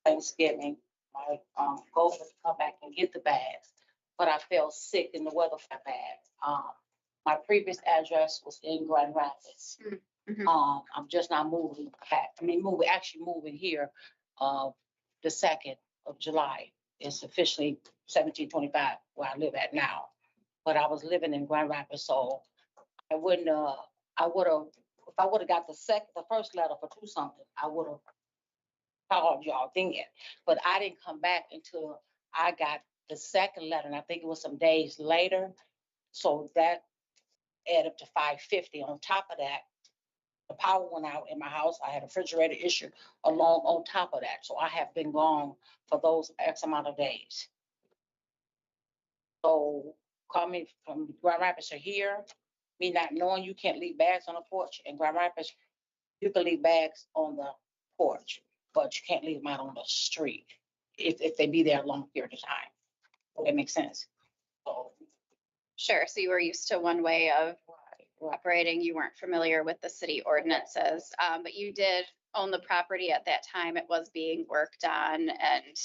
Thanksgiving. My goal was to come back and get the bags, but I fell sick and the weather got bad. My previous address was in Grand Rapids. Mhm. I'm just not moving back. Actually moving here, the 2nd of July. It's officially 1725 where I live at now. But I was living in Grand Rapids, so I wouldn't, I would have, if I would have got the first letter for two something, I would have called y'all then. But I didn't come back until I got the second letter, and I think it was some days later. So that added up to 550. On top of that, the power went out in my house. I had a refrigerator issue along on top of that. So I have been gone for those X amount of days. So coming from Grand Rapids to here, me not knowing you can't leave bags on the porch. In Grand Rapids, you can leave bags on the porch, but you can't leave them out on the street if they be there a long period of time. That makes sense. So, Sure. So you were used to one way of right. operating. You weren't familiar with the city ordinances, but you did own the property at that time. It was being worked on. And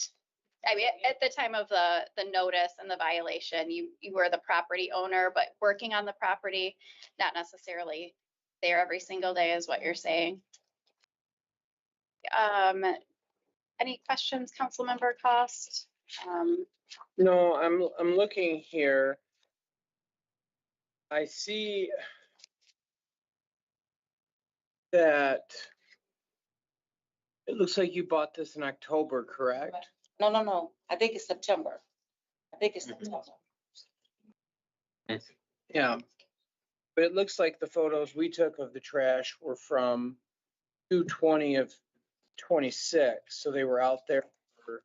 I mean, at the time of the notice and the violation, you were the property owner, but working on the property, not necessarily there every single day is what you're saying. Any questions, Councilmember Cost? No, I'm looking here. I see that it looks like you bought this in October, correct? No. I think it's September. September. Yeah. But it looks like the photos we took of the trash were from 2/20 of 26, so they were out there for a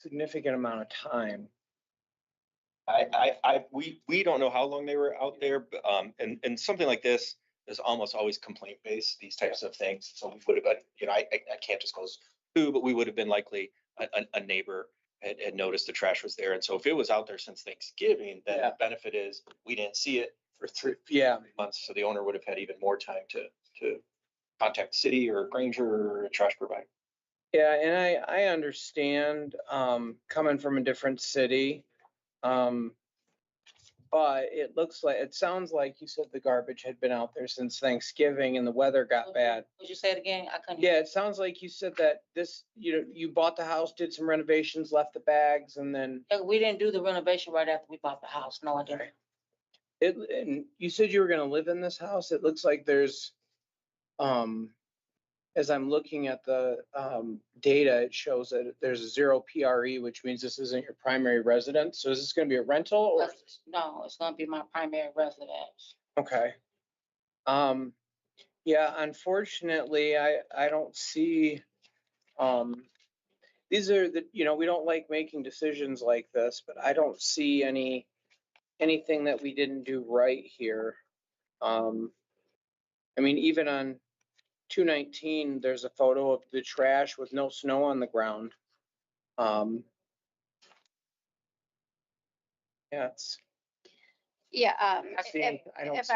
significant amount of time. We don't know how long they were out there, but, and something like this is almost always complaint based, these types of things. So we would have been, I can't disclose who, but we would have been likely a neighbor had noticed the trash was there. And so if it was out there since Thanksgiving, then Yeah. the benefit is we didn't see it for three months. So the owner would have had even more time to contact the city or Granger or a trash provider. Yeah, and I understand coming from a different city. But it sounds like you said the garbage had been out there since Thanksgiving and the weather got bad. Would you say it again? I couldn't. Yeah, it sounds like you said that you bought the house, did some renovations, left the bags, and then We didn't do the renovation right after we bought the house. No, I didn't. and you said you were gonna live in this house. It looks like there's, as I'm looking at the data, it shows that there's a 0 PRE, which means this isn't your primary residence. So is this gonna be a rental or? No, it's gonna be my primary residence. Okay. Yeah, unfortunately, I don't see, these are we don't like making decisions like this, but I don't see anything that we didn't do right here. I mean, even on 219, there's a photo of the trash with no snow on the ground. Yeah, Yeah. If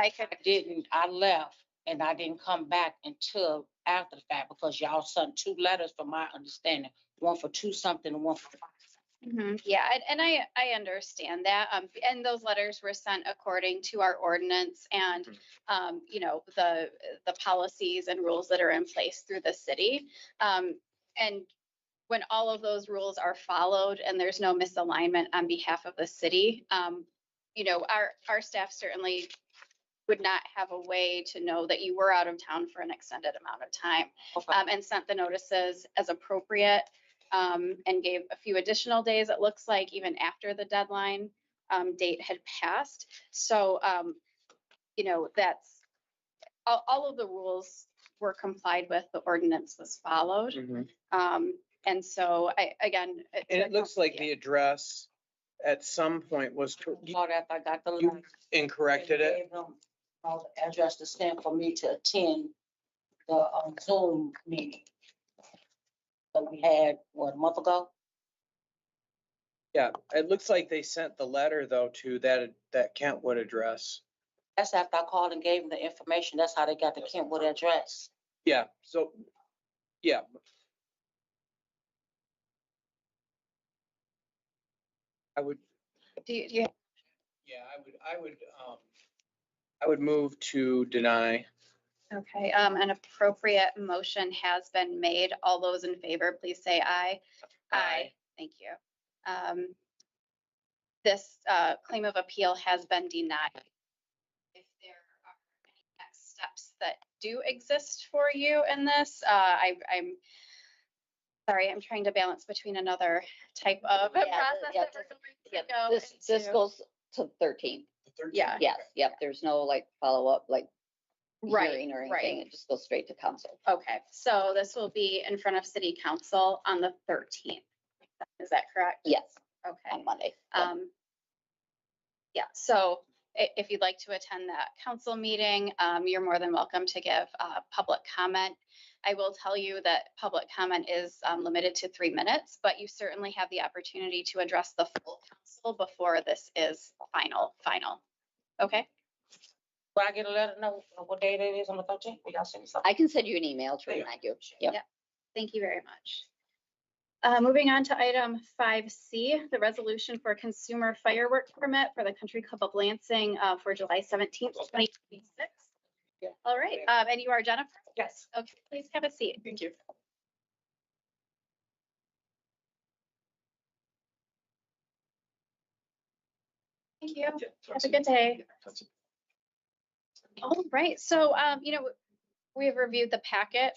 I left and I didn't come back until after the fact because y'all sent two letters from my understanding, one for 2 something and one for 5 something. Yeah, and I understand that. And those letters were sent according to our ordinance and, the policies and rules that are in place through the city. And when all of those rules are followed and there's no misalignment on behalf of the city, our staff certainly would not have a way to know that you were out of town for an extended amount of time, and sent the notices as appropriate, and gave a few additional days, it looks like, even after the deadline date had passed. So, that's all of the rules were complied with, the ordinance was followed. And so and it looks like the address at some point was After I got the letter. and corrected it. Gave them all the address to send for me to attend the Zoom meeting that we had, a month ago? Yeah, it looks like they sent the letter though to that Kentwood address. That's after I called and gave them the information. That's how they got the Kentwood address. Yeah, so, yeah. I would, Do you, yeah, I would move to deny. okay, an appropriate motion has been made. All those in favor, please say aye. Aye. Thank you. This claim of appeal has been denied. If there are any next steps that do exist for you in this, I'm sorry, I'm trying to balance between another type of Yeah, process yeah, that we're going to Yep, go this into. goes to 13. Yeah. Yes, yep, there's no like follow-up, like Right, hearing or right. anything. It just goes straight to council. Okay, so this will be in front of city council on the 13th. Is that correct? Yes, Okay. on Monday. Yep. Yeah, so if you'd like to attend that council meeting, you're more than welcome to give public comment. I will tell you that public comment is limited to 3 minutes, but you certainly have the opportunity to address the full council before this is final. Okay, Will I get a letter, know what day it is on the 13th? Will y'all send me something? I can send you an email to remind you. Yep. thank you very much. Moving on to item 5C, the resolution for consumer firework permit for the Country Club of Lansing for July 17th, 2026. Yeah. All right, and you are Jennifer? Yes. Okay, please have a seat. Thank you. Thank you. Have a good day. All right, so, we've reviewed the packet.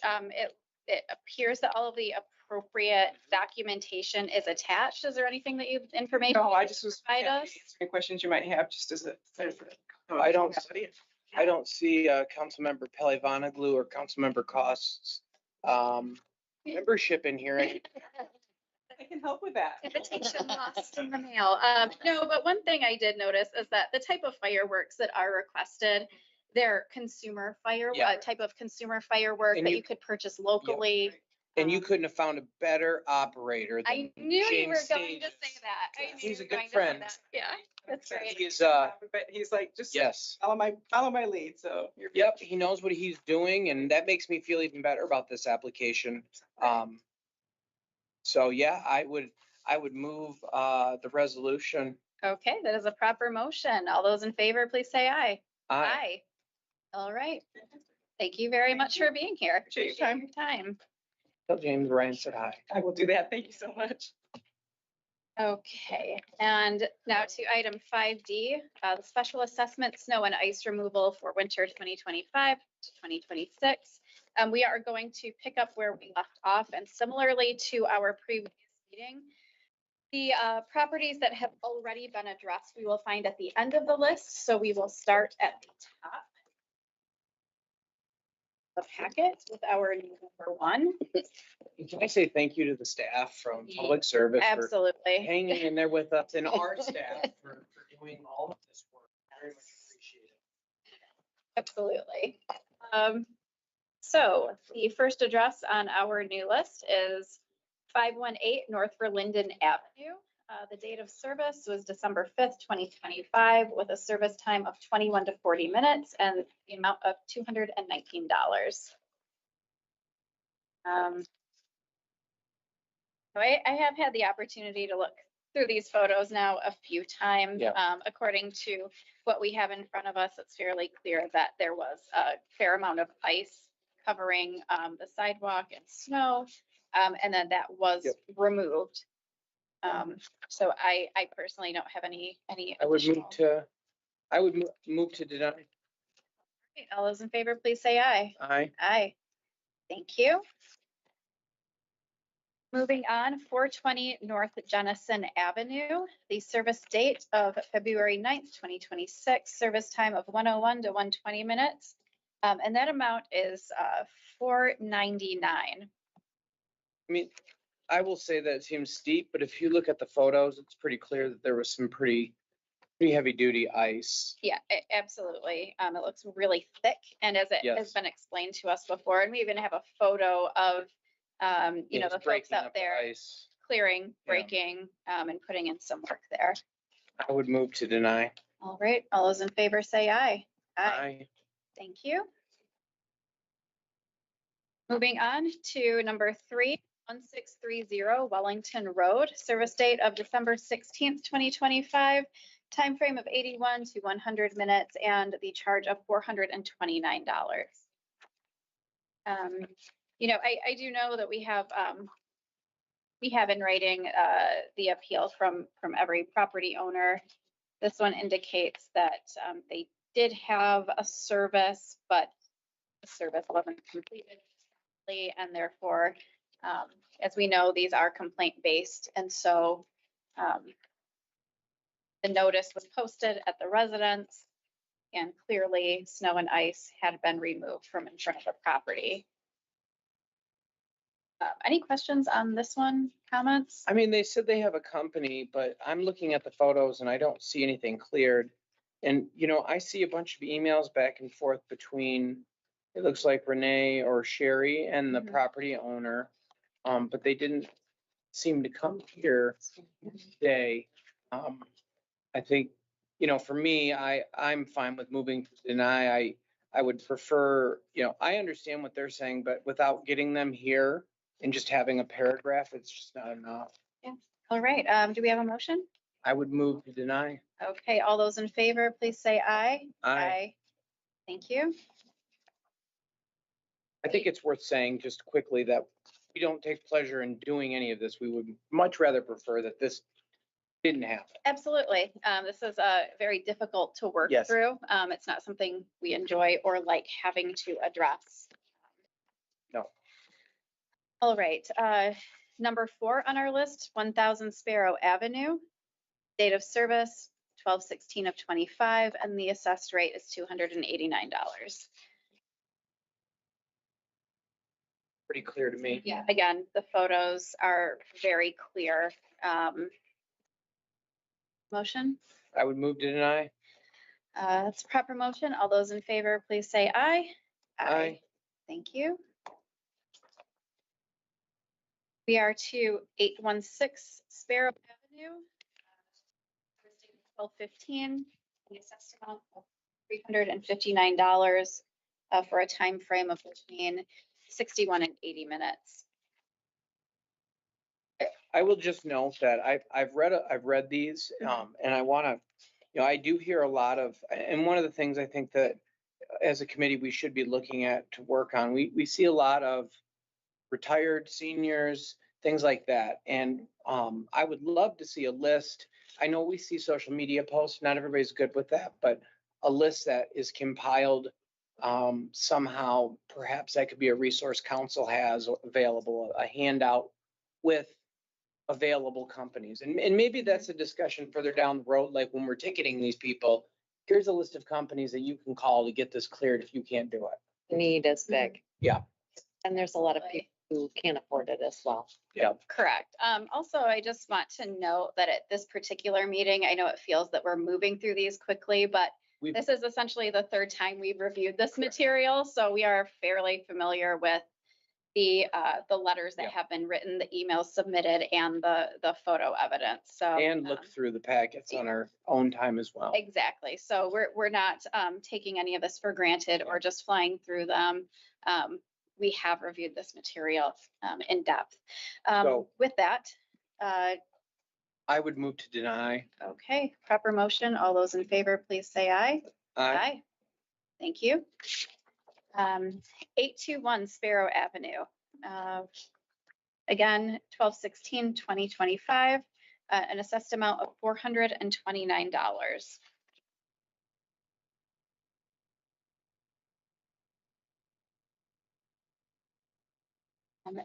It appears that all of the appropriate documentation is attached. Is there anything that information? No, I just was Provide happy to us? answer any questions you might have, just as a. I don't see Councilmember Pele Vonaglu or Councilmember Cost's membership in here. I can help with that. Invitation lost in the mail. No, but one thing I did notice is that the type of fireworks that are requested, they're consumer Yeah. type of consumer firework And that you- you could purchase locally. And you couldn't have found a better operator than I knew you James were going to Stages. say that. I knew He's you a were good going to say friend. that. Yeah, that's great. He is, But he's like, just yes. follow my lead, so. you're good. Yep, he knows what he's doing, and that makes me feel even better about this application. So yeah, I would move the resolution. Okay, that is a proper motion. All those in favor, please say aye. Aye. All right. Thank you very much for being here. Appreciate your time. Your time. Tell James Ryan said hi. I will do that. Thank you so much. Okay, and now to item 5D, the special assessment snow and ice removal for winter 2025 to 2026. We are going to pick up where we left off, and similarly to our previous meeting, the properties that have already been addressed, we will find at the end of the list. So we will start at the top of the packet with our new number 1. Can I say thank you to the staff from Public Service for Absolutely. hanging in there with us and our staff for doing all of this work. Very much appreciate it. Absolutely. So the first address on our new list is 518 North Verlinden Avenue. The date of service was December 5th, 2025, with a service time of 21 to 40 minutes and the amount of $219. I have had the opportunity to look through these photos now a few times. Yeah. According to what we have in front of us, it's fairly clear that there was a fair amount of ice covering the sidewalk and snow, and then that was Yep. removed. So I personally don't have any I would move additional. move to deny. All those in favor, please say aye. Aye. Aye. Thank you. Moving on, 420 North Jennison Avenue, the service date of February 9th, 2026, service time of 101 to 120 minutes. And that amount is $499. I mean, I will say that it seems steep, but if you look at the photos, it's pretty clear that there was some pretty heavy duty ice. Yeah, absolutely. It looks really thick. And as it has Yes. been explained to us before, and we even have a photo of, It the was folks breaking out up the there ice. clearing, Yeah. breaking, and putting in some work there. I would move to deny. All right, all those in favor say aye. Aye. Thank you. Moving on to number 3, 1630 Wellington Road, service date of December 16th, 2025, time frame of 81 to 100 minutes, and the charge of $429. I do know that we have in writing the appeal from every property owner. This one indicates that they did have a service, but the service wasn't completed, and therefore, as we know, these are complaint-based, and so the notice was posted at the residence, and clearly snow and ice had been removed from in front of the property. Any questions on this one, comments? I mean, they said they have a company, but I'm looking at the photos and I don't see anything cleared. And, I see a bunch of emails back and forth between, it looks like Renee or Sherry and the Mhm. property owner. But they didn't seem to come here today. I think, for me, I'm fine with moving to deny. I would prefer, I understand what they're saying, but without getting them here and just having a paragraph, it's just not enough. All right, do we have a motion? I would move to deny. Okay, all those in favor, please say aye. I Thank you. think it's worth saying just quickly that we don't take pleasure in doing any of this. We would much rather prefer that this didn't happen. Absolutely. This is very difficult to work Yes. through. It's not something we enjoy or like having to address. No. All right, number 4 on our list, 1000 Sparrow Avenue. Date of service, 12/16 of 25, and the assessed rate is $289. Pretty clear to me. Yeah, again, the photos are very clear. Motion? I would move to deny. That's a proper motion. All those in favor, please say aye. Aye. Thank you. We are to 816 Sparrow Avenue. 1215, the assessed amount of $359 for a time frame of between 61 and 80 minutes. I will just note that I've read these, and I want to, I do hear a lot of, and one of the things I think that as a committee, we should be looking at to work on, we see a lot of retired seniors, things like that. And I would love to see a list. I know we see social media posts, not everybody's good with that, but a list that is compiled somehow, perhaps that could be a resource council has available, a handout with available companies. And maybe that's a discussion further down the road, like when we're ticketing these people, here's a list of companies that you can call to get this cleared if you can't do it. Need is big. Yeah. And there's a lot of people who can't afford it as well. Yeah. Correct. Also, I just want to note that at this particular meeting, I know it feels that we're moving through these quickly, but this is essentially the 3rd time we've reviewed this material. So we are fairly familiar with the letters that Yeah. have been written, the emails submitted, and the photo evidence. So And look through the packets on our own time as well. exactly. So we're not taking any of this for granted or just flying through them. We have reviewed this material in depth. So- With that, I would move to deny. okay, proper motion. All those in favor, please say aye. Aye. Thank you. 821 Sparrow Avenue. Again, 12/16/2025, an assessed amount of $429.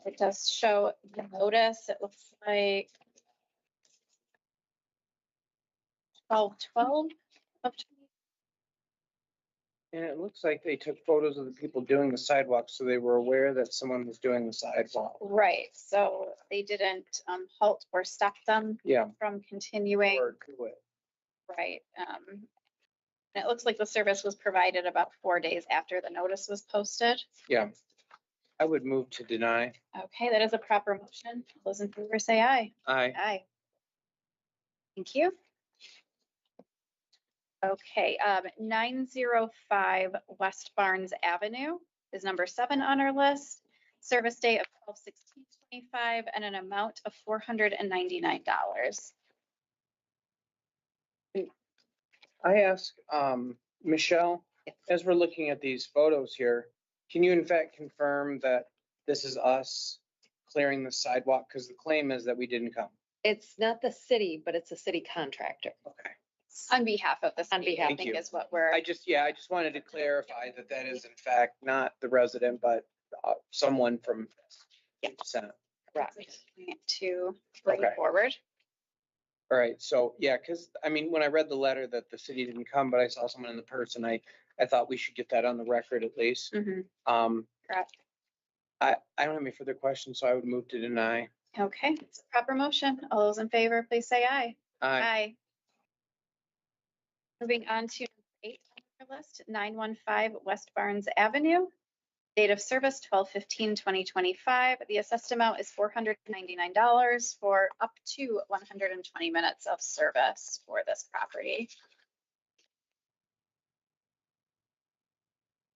It does show the notice. It looks like 12/12 of And it looks like they took photos of the people doing the sidewalk, so they were aware that someone was doing the sidewalk. right. So they didn't halt or stop them Yeah. from continuing. Or do it. Right. And it looks like the service was provided about 4 days after the notice was posted. Yeah. I would move to deny. Okay, that is a proper motion. All those in favor say aye. Aye. Aye. Thank you. Okay, 905 West Barnes Avenue is number 7 on our list. service date of 12/16/25, and an amount of $499. I ask, Michelle, as we're looking at these photos here, can you in fact confirm that this is us clearing the sidewalk? Because the claim is that we didn't come. It's not the city, but it's a city contractor. Okay. On behalf of the On city, behalf. I Thank think you. is what we're. I just wanted to clarify that that is in fact not the resident, but someone from Senate. Correct. To bring Okay. forward. All right, so, yeah, because, I mean, when I read the letter that the city didn't come, but I saw someone in person, I thought we should get that on the record at least. Correct. I don't have any further questions, so I would move to deny. Okay, it's a proper motion. All those in favor, please say aye. Aye. Moving on to 8 on our list, 915 West Barnes Avenue. Date of service 12/15/2025. The assessed amount is $499 for up to 120 minutes of service for this property.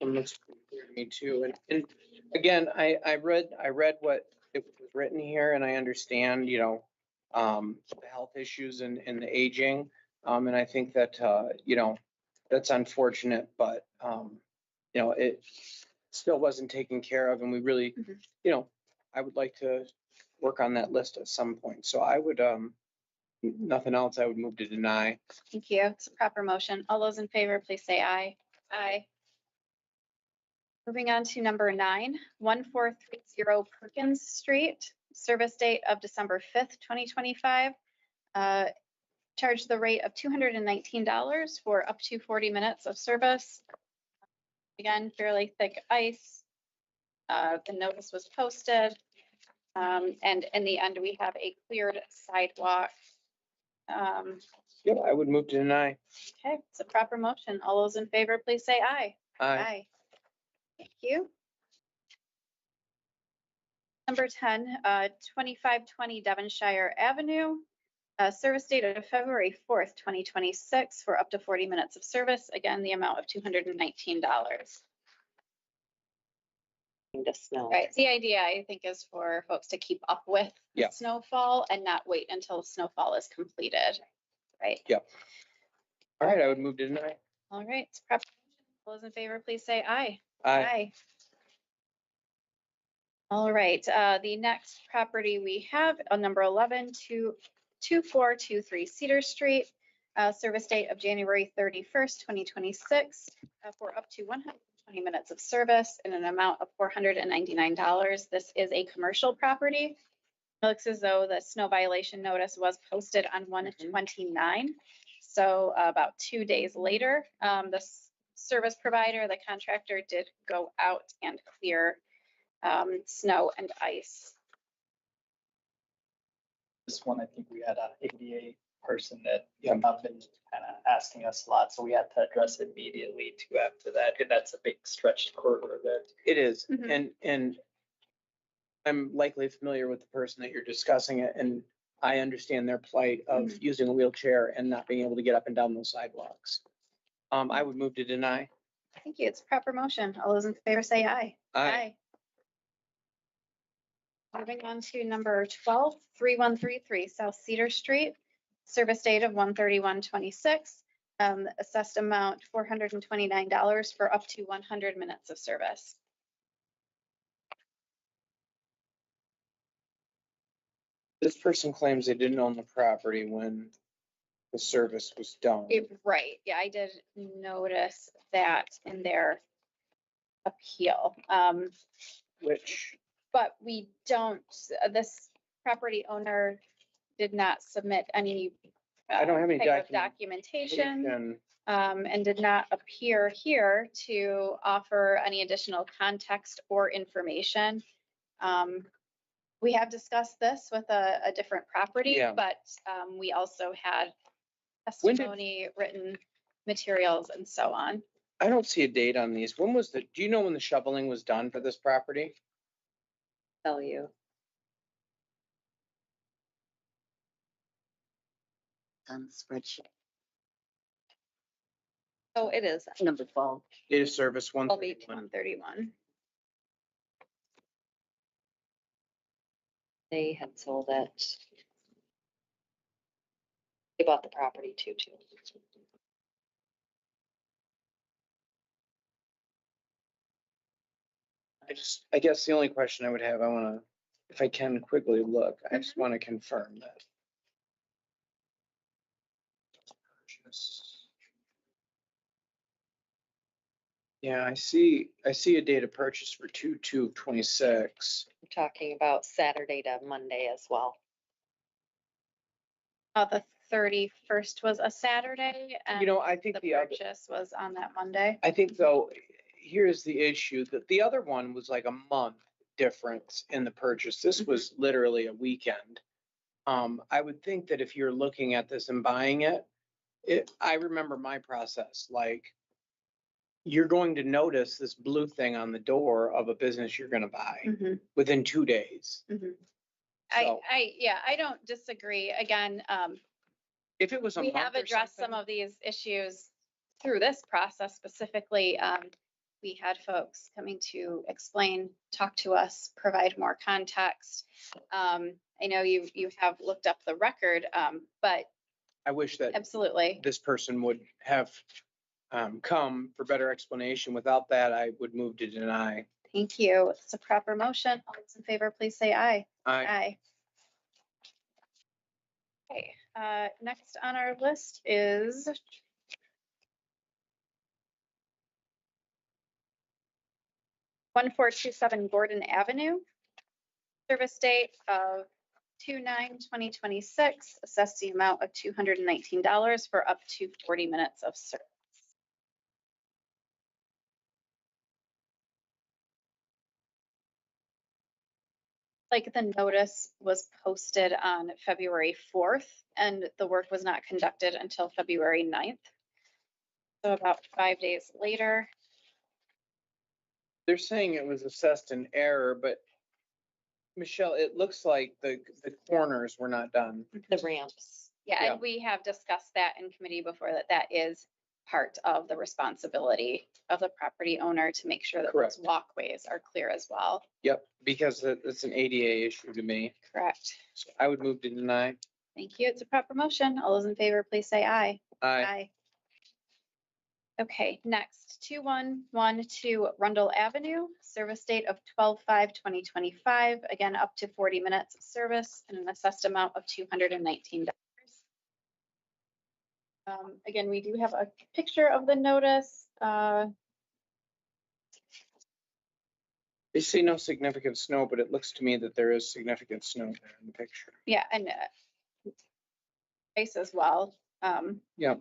It looks pretty clear to me too. And again, I read what it was written here and I understand, the health issues and the aging. And I think that, that's unfortunate, but, it still wasn't taken care of and we really, Mhm. I would like to work on that list at some point. So I would, nothing else, I would move to deny. Thank you. It's a proper motion. All those in favor, please say aye. Aye. Moving on to number 9, 1430 Perkins Street, service date of December 5th, 2025. Charge the rate of $219 for up to 40 minutes of service. Again, fairly thick ice. The notice was posted. And in the end, we have a cleared sidewalk. Yep, I would move to deny. Okay, it's a proper motion. All those in favor, please say aye. Aye. Thank you. Number 10, 2520 Devonshire Avenue. Service date of February 4th, 2026 for up to 40 minutes of service. Again, the amount of $219. The snow. Right. The idea, I think, is for folks to keep up with the Yeah. snowfall and not wait until snowfall is completed. Right. All right, I would move to deny. All right. It's proper. All those in favor, please say aye. Aye. All right, the next property we have on number 11, 2423 Cedar Street, service date of January 31st, 2026, for up to 120 minutes of service in an amount of $499. This is a commercial property. It looks as though the snow violation notice was posted on 1/29. So about 2 days later, the service provider, the contractor, did go out and clear snow and ice. This one, I think we had a ADA person that come up and kind of asking us a lot, so we had to address it immediately too after that. And that's a big stretched corridor that. It is, Mhm. and I'm likely familiar with the person that you're discussing it, and I understand their plight of using a wheelchair and not being able to get up and down those sidewalks. I would move to deny. Thank you. It's a proper motion. All those in favor say aye. Aye. Moving on to number 12, 3133 South Cedar Street, service date of 1/31/26. Assessed amount $429 for up to 100 minutes of service. This person claims they didn't own the property when the service was done. Right, yeah, I did notice that in their appeal. Which, But we don't, this property owner did not submit any I don't have any type of documentation, and did not appear here to offer any additional context or information. We have discussed this with a different property, Yeah. but we also had When did- testimony, written materials, and so on. I don't see a date on these. Do you know when the shoveling was done for this property? Tell you. On the spreadsheet, So it is. number 12. Date of service 1/31. 131. They had sold it. They bought the property too. I guess the only question I would have, if I can quickly look, I just want to confirm that. Yeah, I see a date of purchase for 2/2/26. I'm talking about Saturday to Monday as well. The 31st was a Saturday You and know, I think the the other, purchase was on that Monday. I think though, here's the issue, that the other one was like a month difference in the purchase. This was literally a weekend. I would think that if you're looking at this and buying it, I remember my process, like, you're going to notice this blue thing on the door of a business you're gonna buy Mhm, within 2 days. mhm. So Yeah, I don't disagree. Again, if it was a we month have or addressed some something, of these issues through this process specifically. We had folks coming to explain, talk to us, provide more context. I know you have looked up the record, but I wish that absolutely. this person would have come for better explanation. Without that, I would move to deny. Thank you. It's a proper motion. All those in favor, please say aye. I, Okay, next on our list is 1427 Gordon Avenue. Service date of 2/9/2026, assessed the amount of $219 for up to 40 minutes of service. Like the notice was posted on February 4th and the work was not conducted until February 9th. So about 5 days later. they're saying it was assessed in error, but Michelle, it looks like the corners were not done. The ramps. Yeah, Yeah. and we have discussed that in committee before, that is part of the responsibility of the property owner to make sure that Correct. those walkways are clear as well. Yep, because it's an ADA issue to me. Correct. So I would move to deny. Thank you. It's a proper motion. All those in favor, please say aye. Aye. Okay, next, 2112 Rundle Avenue, service date of 12/5/2025, again, up to 40 minutes of service and an assessed amount of $219. Again, we do have a picture of the notice. They say no significant snow, but it looks to me that there is significant snow there in the picture. Yeah, and ice as well. Yep.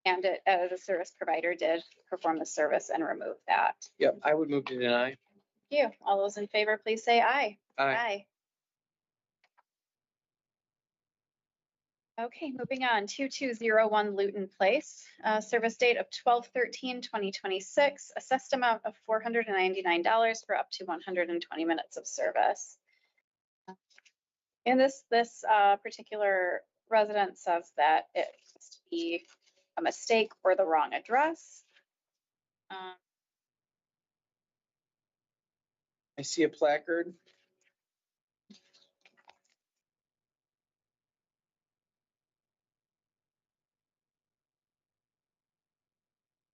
And the service provider did perform the service and remove that. Yep, I would move to deny. Thank you. All those in favor, please say aye. Aye. Okay, moving on, 2201 Luton Place, service date of 12/13/2026, assessed amount of $499 for up to 120 minutes of service. And this particular resident says that it must be a mistake or the wrong address. I see a placard.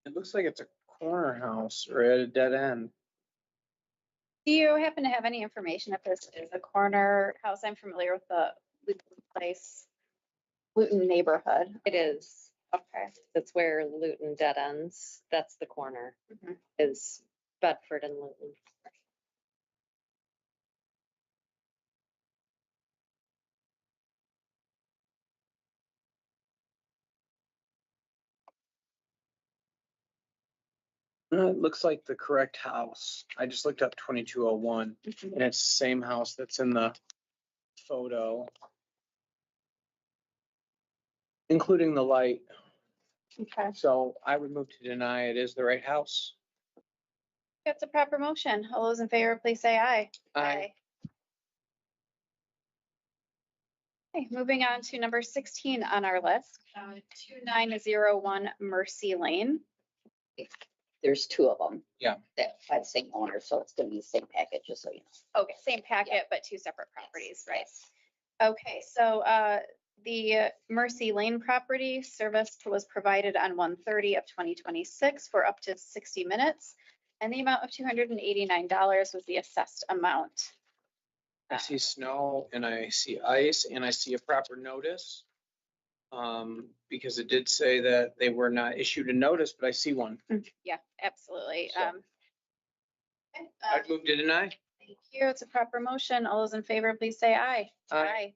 It looks like it's a corner house or at a dead end. Do you happen to have any information if this is a corner house? I'm familiar with the Luton Place, Luton neighborhood. It is. Okay. That's where Luton dead ends. That's the corner, Mhm. is Bedford and Luton. It looks like the correct house. I just looked up 2201 and it's the same house that's in the photo, including the light. Okay. So I would move to deny it is the right house. That's a proper motion. All those in favor, please say aye. Aye. Okay, moving on to number 16 on our list, 2901 Mercy Lane. there's two of them. Yeah. That by the same owner, so it's gonna be the same package, just so you know. Okay, same packet, but two separate properties, right? Okay, so the Mercy Lane property service was provided on 1/30 of 2026 for up to 60 minutes. And the amount of $289 was the assessed amount. I see snow and I see ice and I see a proper notice. Because it did say that they were not issued a notice, but I see one. Yeah, absolutely. So- Okay, I'd move to deny. Thank you. It's a proper motion. All those in favor, please say aye. Aye.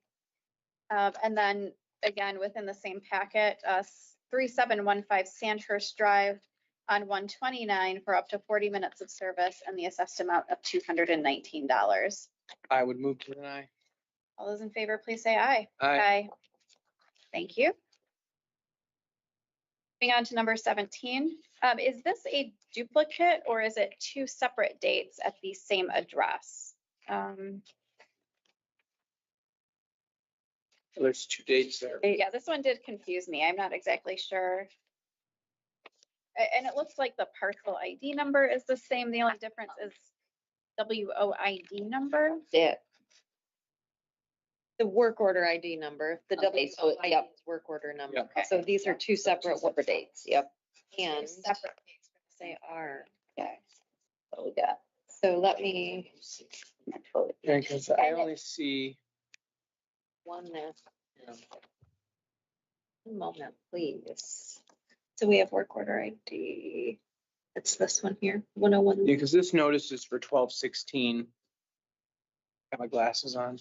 And then again, within the same packet, 3715 Sandhurst Drive on 129 for up to 40 minutes of service and the assessed amount of $219. I would move to deny. All those in favor, please say aye. Aye. Thank you. Moving on to number 17. Is this a duplicate or is it two separate dates at the same address? There's two dates there. Yeah, this one did confuse me. I'm not exactly sure. And it looks like the parcel ID number is the same. The only difference is WOID number. Yeah, The work order ID number, the Okay, so, WID yep. is work order number. Yep. So these are two separate separate dates, yep. and Separate dates. they are. Okay. So we got. So let me, Yeah, because I only see, one minute, yeah, one moment, please. So we have work order ID. It's this one here, 101. because this notice is for 12/16. Got my glasses on.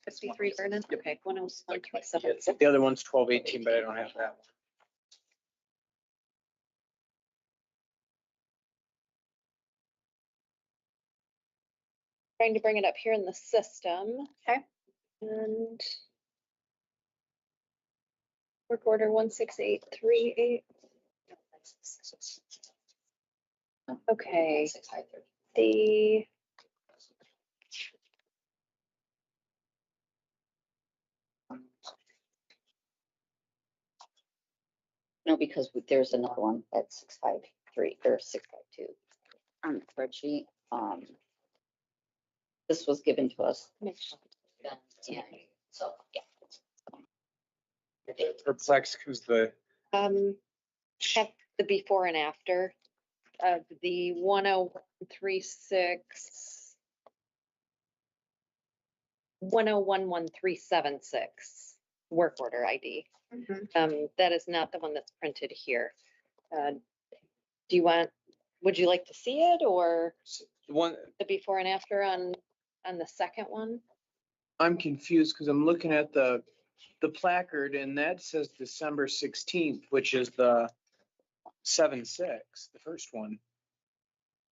53 Vernon, okay, 101. The other one's 12/18, but I don't have that one. Trying to bring it up here in the system. Okay. And work order 16838. Okay, the No, because there's another one at 653 or 652 on the spreadsheet. This was given to us. Yeah, so, yeah. Perplexed because the, have the before and after of the 10136. 1011376 work order ID. That is not the one that's printed here. Do you want, would you like to see it or the one, the before and after on the second one? I'm confused because I'm looking at the placard and that says December 16th, which is the 7/6, the first one.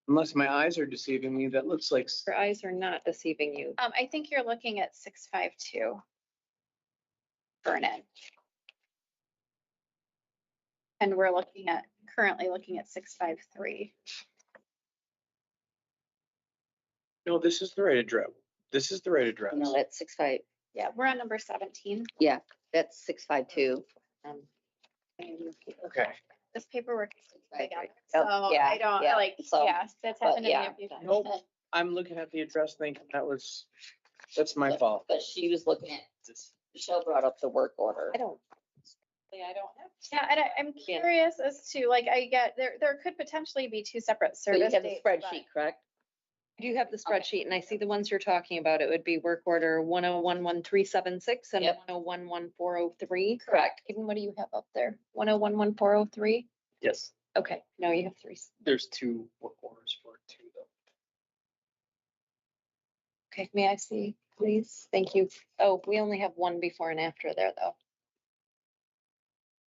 Unless my eyes are deceiving me, that looks like, Your eyes are not deceiving you. I think you're looking at 652. Vernon. And we're currently looking at 653. no, this is the right address. This is the right address. No, that's 65, Yeah, we're on number 17. yeah, that's 652. Okay. This paperwork is together. Yep, So yeah, I don't yeah, like, so, yeah, that's but happened to me yeah. a few times. Nope. I'm looking at the address thinking that's my fault. But she was looking at, Michelle brought up the work order. I don't. Yeah, and I'm curious as to, like, there could potentially be two separate So you service have the dates. but- spreadsheet, correct? I do have the Okay. spreadsheet and I see the ones you're talking about. It would be work order 1011376 and Yep. 1011403. Correct. Even what do you have up there? 1011403? Yes, Okay, no, you have three. there's two work orders for it too, though. Okay, may I see, please? Thank you. Oh, we only have one before and after there, though.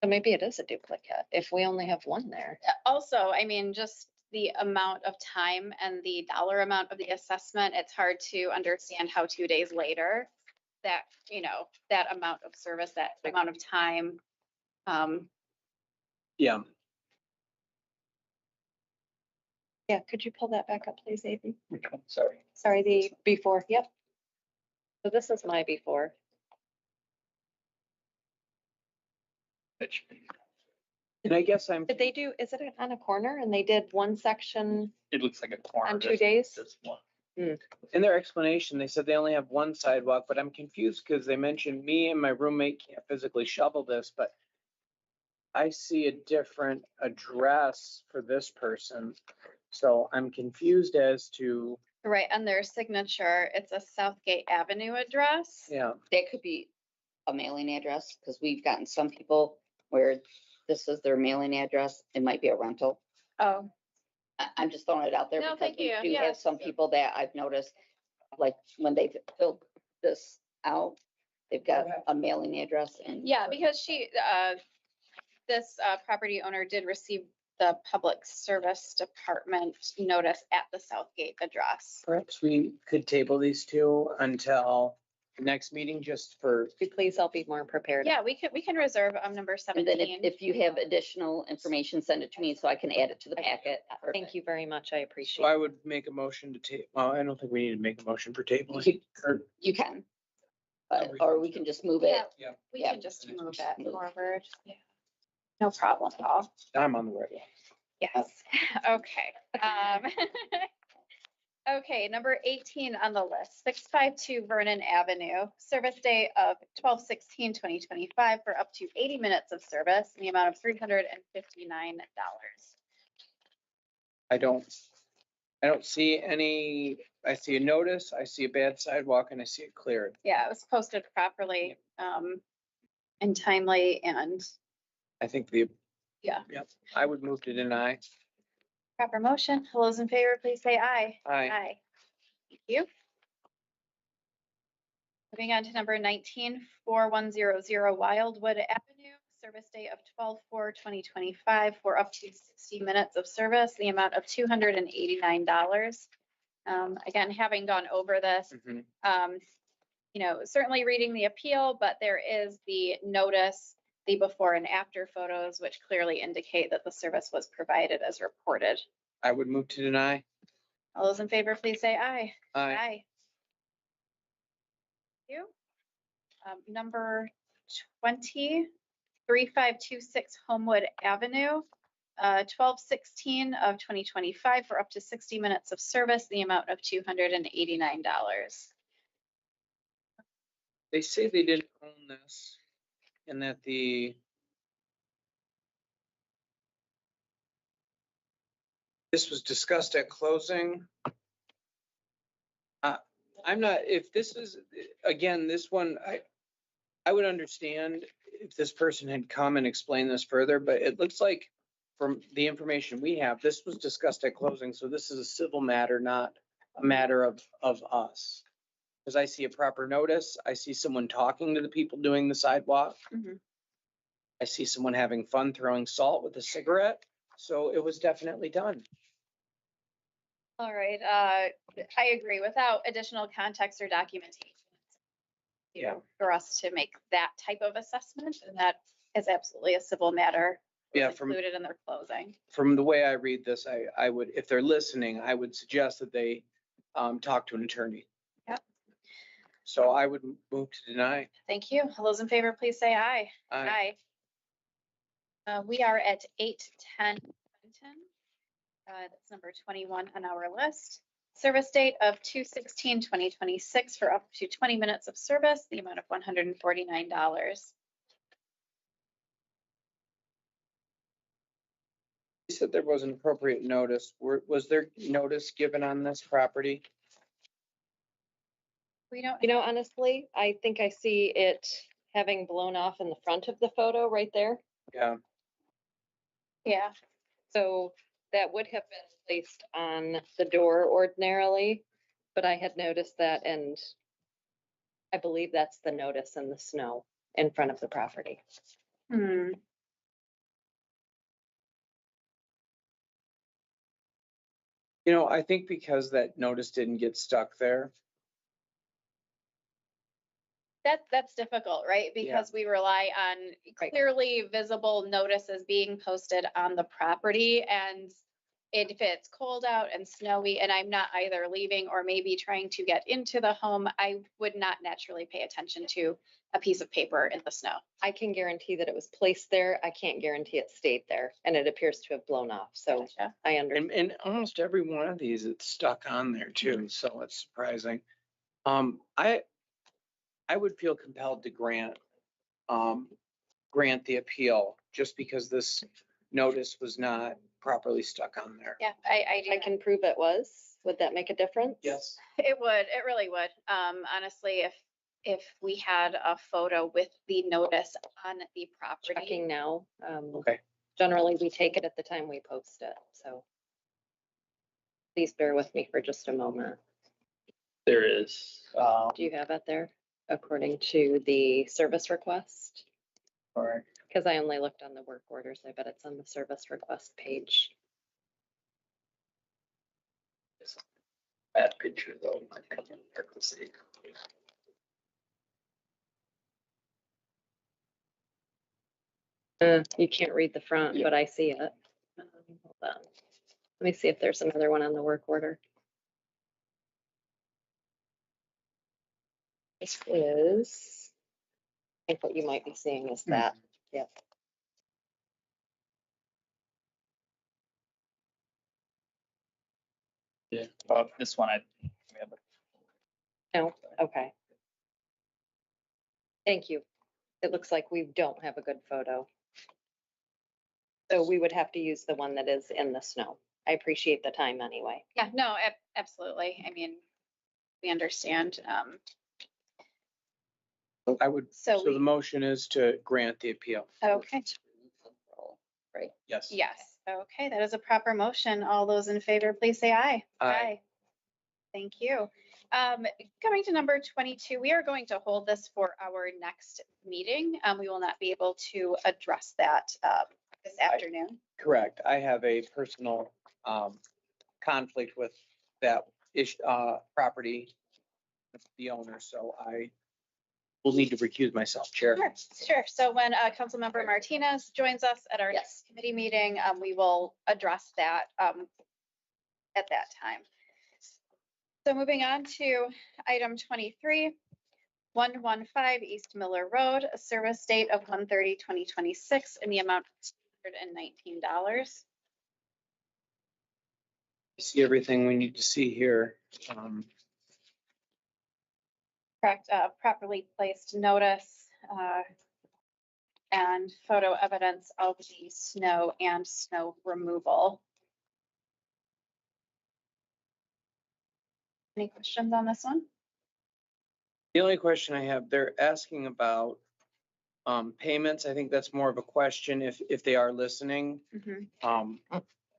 So maybe it is a duplicate if we only have one there. Also, I mean, just the amount of time and the dollar amount of the assessment, it's hard to understand how 2 days later that, that amount of service, that amount of time. Yeah. Yeah, could you pull that back up, please, Avery? Which one? Sorry. Sorry, the before, yep. So this is my before. That should be- And I guess I'm, Did they do, is it on a corner and they did one section It looks like a corner. on 2 just- days? just one. in their explanation, they said they only have one sidewalk, but I'm confused because they mentioned me and my roommate can't physically shovel this, but I see a different address for this person. So I'm confused as to, Right, on their signature, it's a Southgate Avenue address. yeah, That could be a mailing address, because we've gotten some people where this is their mailing address. It might be a rental. Oh, I'm just throwing it out there No, because thank we you. do Yeah. have some people that I've noticed, like when they filled this out, they've got a mailing address and. yeah, because this property owner did receive the Public Service Department notice at the Southgate address. perhaps we could table these two until the next meeting just for, Please, I'll be more prepared. Yeah, we can reserve number And then 17. if you have additional information, send it to me so I can add it to the packet. Thank you very much. I so appreciate I it. would make a motion to table. Well, I don't think we need to make a motion for tabling. You- Or- You can. But, we or can we do. can just move Yeah. it. We Yeah. can just move that forward. Yeah. No problem at all. I'm on the right one. Yes, okay. Okay, number 18 on the list, 652 Vernon Avenue, service day of 12/16/2025 for up to 80 minutes of service in the amount of $359. I don't see any, I see a notice, I see a bad sidewalk, and I see it cleared. Yeah, it was posted properly and timely and I think the. Yeah. Yep, I would move to deny. proper motion. All those in favor, please say aye. Aye. Aye. Thank you. Moving on to number 19, 4100 Wildwood Avenue, service day of 12/4/2025 for up to 60 minutes of service, the amount of $289. Again, having gone over this, Mhm. certainly reading the appeal, but there is the notice, the before and after photos, which clearly indicate that the service was provided as reported. I would move to deny. All those in favor, please say aye. Aye. Aye. Thank you. Number 20, 3526 Homewood Avenue, 12/16 of 2025 for up to 60 minutes of service, the amount of $289. They say they didn't own this and that this was discussed at closing. I'm not, if this is, again, this one, I would understand if this person had come and explained this further, but it looks like from the information we have, this was discussed at closing, so this is a civil matter, not a matter of us. Because I see a proper notice, I see someone talking to the people doing the sidewalk. Mhm. I see someone having fun throwing salt with a cigarette, so it was definitely done. All right, I agree. Without additional context or documentation, for us to make that type of assessment, and that is absolutely a civil matter. Yeah, Included in their closing. from the way I read this, I would, if they're listening, I would suggest that they talk to an attorney. Yep. So I would move to deny. Thank you. All those in favor, please say aye. Aye. We are at 810 Clinton. That's number 21 on our list. Service date of 2/16/2026 for up to 20 minutes of service, the amount of $149. You said there was an appropriate notice. Was there notice given on this property? We don't, Honestly, I think I see it having blown off in the front of the photo right there. Yeah, yeah, So that would have been placed on the door ordinarily, but I had noticed that and I believe that's the notice in the snow in front of the property. I think because that notice didn't get stuck there. That's difficult, right? Because we rely on Right. clearly visible notices being posted on the property, and if it's cold out and snowy and I'm not either leaving or maybe trying to get into the home, I would not naturally pay attention to a piece of paper in the snow. I can guarantee that it was placed there. I can't guarantee it stayed there, and it appears to have blown off. So Gotcha. I understand. And almost every one of these, it's stuck on there too, so it's surprising. I would feel compelled to grant the appeal just because this notice was not properly stuck on there. Yeah, I do. I can prove it was. Would that make a difference? Yes. It would, it really would. Honestly, if we had a photo with the notice on the property. Checking now. Okay. Generally, we take it at the time we post it, so. Please bear with me for just a moment. There is, Do you have it there according to the service request? or Because I only looked on the work orders. I bet it's on the service request page. bad picture though. Might come in there to see. You can't read the front, but I see it. Hold on. Let me see if there's another one on the work order. This is, I think what you might be seeing is that, yep. Yeah. This one, we have a- No, okay. Thank you. It looks like we don't have a good photo. So we would have to use the one that is in the snow. I appreciate the time anyway. Yeah, no, absolutely. I mean, we understand. I would, So so the we- motion is to grant the appeal. Okay, Right. Yes. yes, okay, that is a proper motion. All those in favor, please say aye. Aye. Thank you. Coming to number 22, we are going to hold this for our next meeting. We will not be able to address that this afternoon. Correct. I have a personal conflict with that property, the owner, so I will need to recuse myself, Chair. Sure. So when Councilmember Martinez joins us at our next committee meeting, we will address that at that time. So moving on to item 23, 115 East Miller Road, a service date of 1/30/2026 in the amount of $219. See everything we need to see here. Correct, properly placed notice and photo evidence of the snow and snow removal. Any questions on this one? The only question I have, they're asking about payments. I think that's more of a question if they are listening.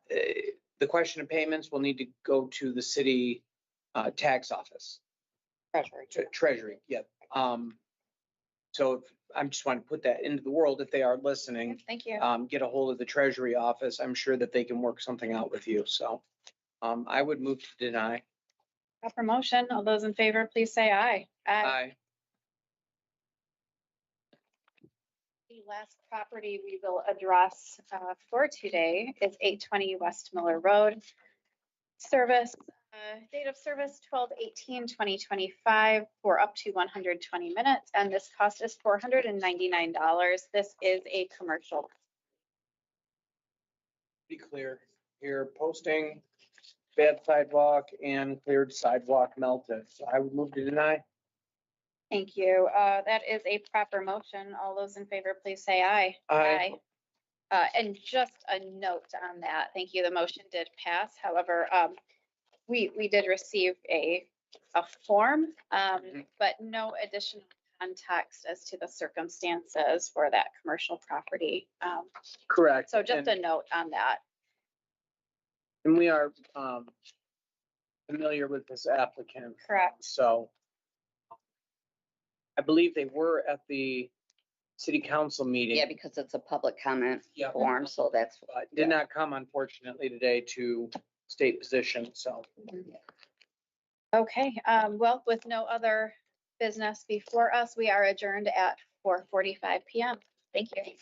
The question of payments will need to go to the city tax office. Treasury. Treasury, yeah. So I'm just want to put that into the world if they are listening. Thank you. Get a hold of the Treasury office. I'm sure that they can work something out with you. So I would move to deny. Proper motion. All those in favor, please say aye. Aye. The last property we will address for today is 820 West Miller Road. Service, date of service 12/18/2025 for up to 120 minutes, and this cost is $499. This is a commercial. Be clear here, posting, bad sidewalk and cleared sidewalk melted. So I would move to deny. Thank you. That is a proper motion. All those in favor, please say aye. Aye. And just a note on that, thank you, the motion did pass. However, we did receive a form, but no additional context as to the circumstances for that commercial property. Correct. So just And- a note on that. And we are familiar with this applicant. Correct. So I believe they were at the city council meeting. Yeah, because it's a public comment Yeah. form, so that's. But did not come unfortunately today to state position, so. Okay, well, with no other business before us, we are adjourned at 4:45 PM. Thank you.